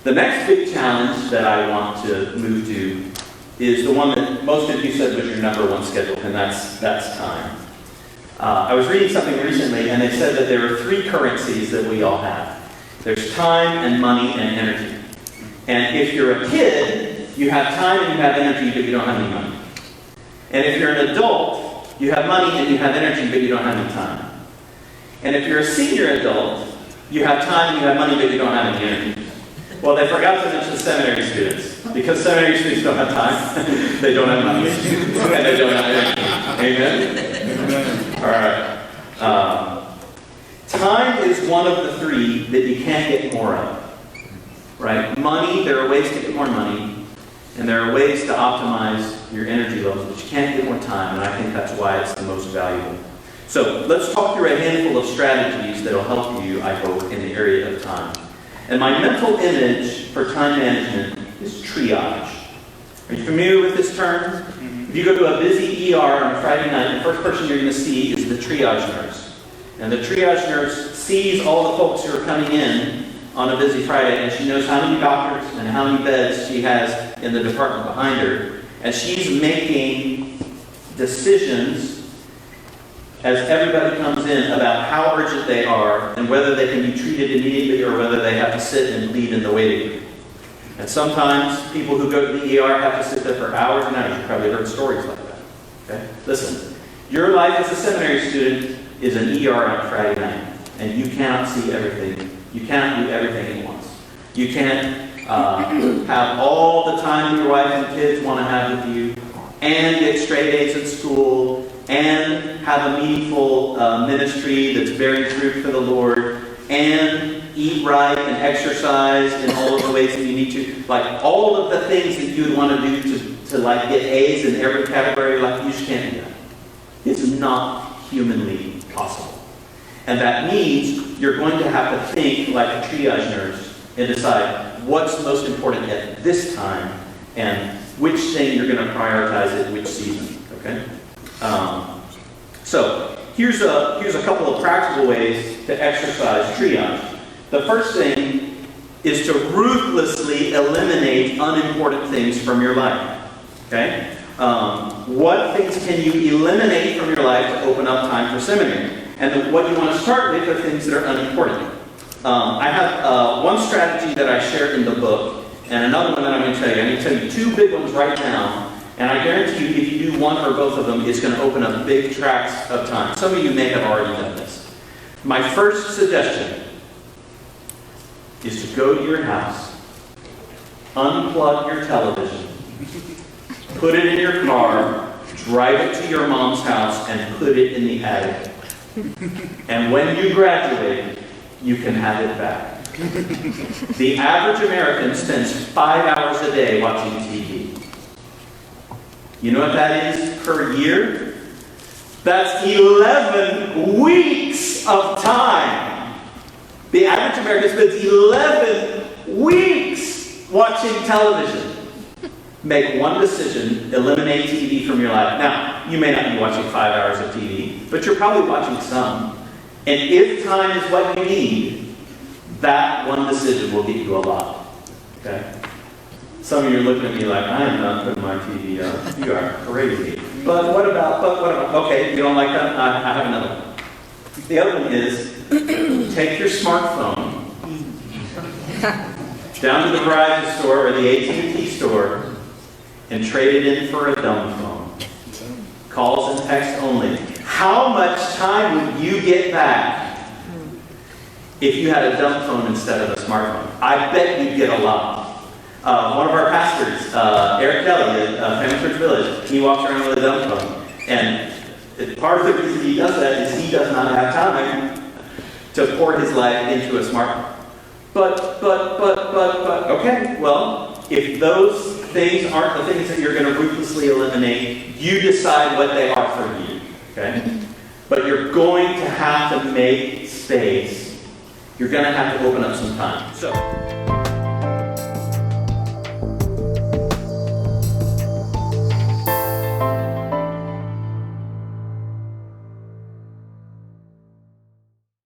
The next big challenge that I want to move to is the one that most of you said was your number one schedule, and that's time. I was reading something recently, and they said that there are three currencies that we all have. There's time and money and energy. And if you're a kid, you have time and you have energy, but you don't have any money. And if you're an adult, you have money and you have energy, but you don't have any time. And if you're a senior adult, you have time and you have money, but you don't have any energy. Well, they forgot to mention seminary students. Because seminary students don't have time, they don't have money, and they don't have energy. Amen? All right. Time is one of the three that you can't get more of. Right? Money, there are ways to get more money, and there are ways to optimize your energy levels, but you can't get more time, and I think that's why it's the most valuable. So let's talk through a handful of strategies that will help you, I hope, in the area of time. And my mental image for time management is triage. Are you familiar with this term? If you go to a busy ER on a Friday night, the first person you're going to see is the triage nurse. And the triage nurse sees all the folks who are coming in on a busy Friday, and she knows how many doctors and how many beds she has in the department behind her. And she's making decisions as everybody comes in about how urgent they are and whether they can be treated immediately or whether they have to sit and bleed in the waiting room. And sometimes people who go to the ER have to sit there for hours and hours. You've probably heard stories like that. Okay? Listen, your life as a seminary student is an ER on Friday night, and you cannot see everything. You cannot do everything at once. You can't have all the time your wife and kids want to have with you, and get straight A's at school, and have a meaningful ministry that's bearing fruit for the Lord, and eat right and exercise in all of the ways that you need to. Like, all of the things that you would want to do to like get A's in every category, like, you just can't do that. It's not humanly possible. And that means you're going to have to think like a triage nurse and decide what's most important at this time and which thing you're going to prioritize at which season. Okay? So here's a couple of practical ways to exercise triage. The first thing is to ruthlessly eliminate unimportant things from your life. Okay? What things can you eliminate from your life to open up time for seminary? And what you want to start with are things that are unimportant. I have one strategy that I shared in the book, and another one that I'm going to tell you. I'm going to tell you two big ones right now, and I guarantee you if you do one or both of them, it's going to open up big tracts of time. Some of you may have already done this. My first suggestion is to go to your house, unplug your television, put it in your car, drive it to your mom's house, and put it in the attic. And when you graduate, you can have it back. The average American spends 5 hours a day watching TV. You know what that is per year? That's 11 weeks of time. The average American spends 11 weeks watching television. Make one decision, eliminate TV from your life. Now, you may not be watching 5 hours of TV, but you're probably watching some. And if time is what you need, that one decision will get you a lot. Okay? Some of you are looking at me like, I am not putting my TV up. You are crazy. But what about, okay, you don't like that? I have another one. The other one is, take your smartphone down to the Verizon store or the AT&T store and trade it in for a dumb phone. Calls and text only. How much time would you get back if you had a dumb phone instead of a smartphone? I bet you'd get a lot. One of our pastors, Eric Kelly at Family Church Village, he walks around with a dumb phone. And part of the reason he does that is he does not have time to pour his life into a smartphone. But, okay, well, if those things aren't the things that you're going to ruthlessly eliminate, you decide what they are for you, okay? But you're going to have to make space. You're going to have to open up some time. So.